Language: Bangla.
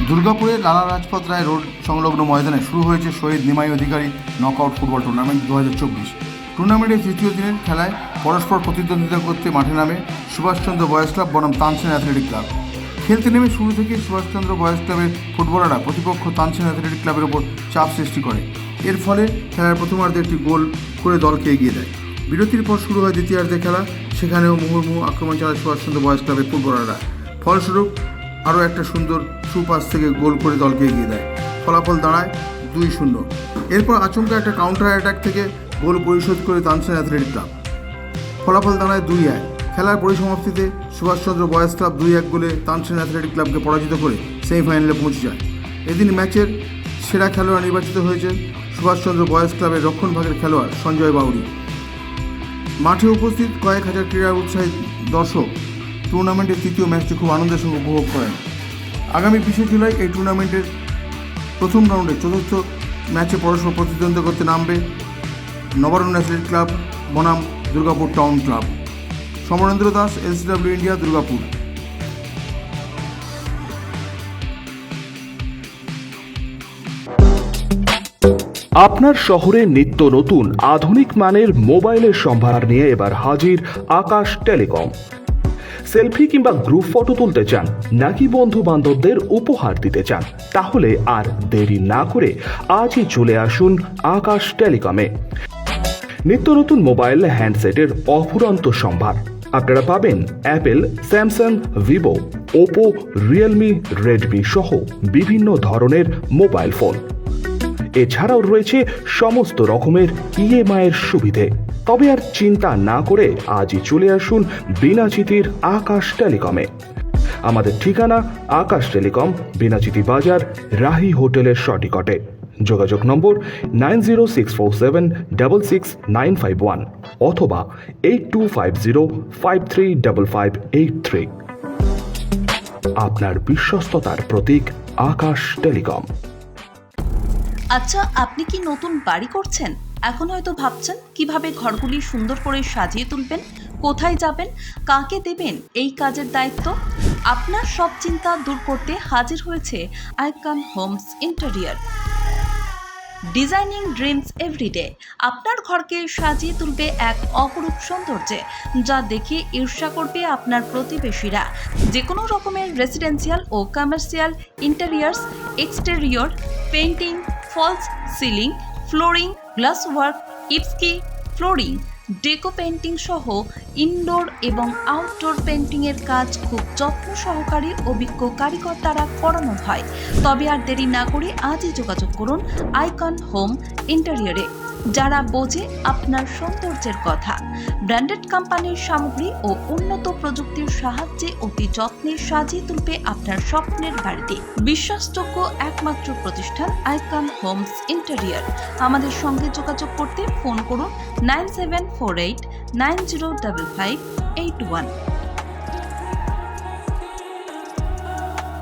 দুর্গাপুরের লালা লাজপত রায় রোড সংলগ্ন ময়দানে শুরু হয়েছে শহীদ নিমাই অধিকারী নকআউট ফুটবল টুর্নামেন্ট 2024। টুর্নামেন্টের তৃতীয় দিনের খেলায় পরস্পর প্রতিদ্বন্দ্বিতা করতে মাঠে নামে সুভাষচন্দ্র বয়েজ ক্লাব বনাম তানসেন অ্যাথলেটিক ক্লাব। খেলতে নেমে শুরু থেকে সুভাষচন্দ্র বয়েজ ক্লাবের ফুটবলাররা প্রতিপক্ষ তানসেন অ্যাথলেটিক ক্লাবের ওপর চাপ সৃষ্টি করে। এর ফলে খেলার প্রথমার্ধে একটি গোল করে দলকে এগিয়ে দেয়। বিরতির পর শুরু হয় দ্বিতীয়ার্ধে খেলা। সেখানেও মুহুর্মুহু আক্রমণ চালায় সুভাষচন্দ্র বয়েজ ক্লাবের ফুটবলাররা। ফলস্বরূপ আরও একটা সুন্দর সুপাস থেকে গোল করে দলকে এগিয়ে দেয়। ফলাফল দাঁড়ায় 2-0। এরপর আচমকা একটা কাউন্টার অ্যাটাক থেকে গোল পরিশোধ করে তানসেন অ্যাথলেটিক ক্লাব। ফলাফল দাঁড়ায় 2-1। খেলার পরিসমাপ্তিতে সুভাষচন্দ্র বয়েজ ক্লাব 2-1 গোলে তানসেন অ্যাথলেটিক ক্লাবকে পরাজিত করে সেমিফাইনালে পৌঁছে যায়। এদিন ম্যাচের সেরা খেলোয়াড় নির্বাচিত হয়েছে সুভাষচন্দ্র বয়েজ ক্লাবের রক্ষণভাগের খেলোয়াড় সঞ্জয় বাউরি। মাঠে উপস্থিত কয়েক হাজার ক্রীড়া উৎসাহী দর্শক টুর্নামেন্টের তৃতীয় ম্যাচটি খুব আনন্দের সঙ্গে উপভোগ করেন। আগামী 20 জুলাই এই টুর্নামেন্টের প্রথম রাউন্ডে চতুর্থ ম্যাচে পরস্পর প্রতিদ্বন্দ্বিতা করতে নামবে নবারুণ অ্যাথলেটিক ক্লাব বনাম Durgapur town club. Samarendra Das, LCW India, Durgapur. আপনার শহরে নিত্য নতুন আধুনিক মানের মোবাইলের সম্ভার নিয়ে এবার হাজির আকাশ টেলিকম। সেলফি কিংবা গ্রুপ ফটো তুলতে চান নাকি বন্ধু বান্ধবদের উপহার দিতে চান, তাহলে আর দেরি না করে আজই চলে আসুন আকাশ টেলিকমে। নিত্য নতুন মোবাইল হ্যান্ডসেটের অফুরন্ত সম্ভার। আপনারা পাবেন Apple, Samsung, Vivo, Oppo, Realme, Redmi সহ বিভিন্ন ধরনের মোবাইল ফোন। এছাড়াও রয়েছে সমস্ত রকমের EMI এর সুবিধে। তবে আর চিন্তা না করে আজই চলে আসুন বিনাচিতির আকাশ টেলিকমে। আমাদের ঠিকানা আকাশ টেলিকম, বিনাচিতি বাজার, রাহি হোটেলের সটিকটে। যোগাযোগ নম্বর 9064766951 অথবা 8250535583। আপনার বিশ্বস্ততার প্রতীক আকাশ টেলিকম। আচ্ছা, আপনি কি নতুন বাড়ি করছেন? এখন হয়তো ভাবছেন কিভাবে ঘরগুলি সুন্দর করে সাজিয়ে তুলবেন, কোথায় যাবেন, কাকে দেবেন এই কাজের দায়িত্ব। আপনার সব চিন্তা দূর করতে হাজির হয়েছে Icon Homes Interior. Designing dreams everyday আপনার ঘরকে সাজিয়ে তুলবে এক অপরূপ সৌন্দর্যে, যা দেখে ঈর্ষা করবে আপনার প্রতিবেশীরা। যে কোনো রকমের রেসিডেন্সিয়াল ও commercial interiors, exterior, painting, false ceiling, flooring, glass work, ইপস্কি ফ্লোরিং, ডেকো পেইন্টিং সহ ইনডোর এবং আউটডোর পেইন্টিংয়ের কাজ খুব যত্ন সহকারে অভিজ্ঞ কারিগর দ্বারা করানো হয়। তবে আর দেরি না করে আজই যোগাযোগ করুন আইকন হোম ইন্টেরিয়রে, যারা বোঝে আপনার সৌন্দর্যের কথা। ব্র্যান্ডেড কোম্পানির সামগ্রী ও উন্নত প্রযুক্তির সাহায্যে অতি যত্নে সাজিয়ে তুলবে আপনার স্বপ্নের বাড়িতে। বিশ্বাসযোগ্য একমাত্র প্রতিষ্ঠান আইকন হোমস ইন্টেরিয়র। আমাদের সঙ্গে যোগাযোগ করতে ফোন করুন 9748905581।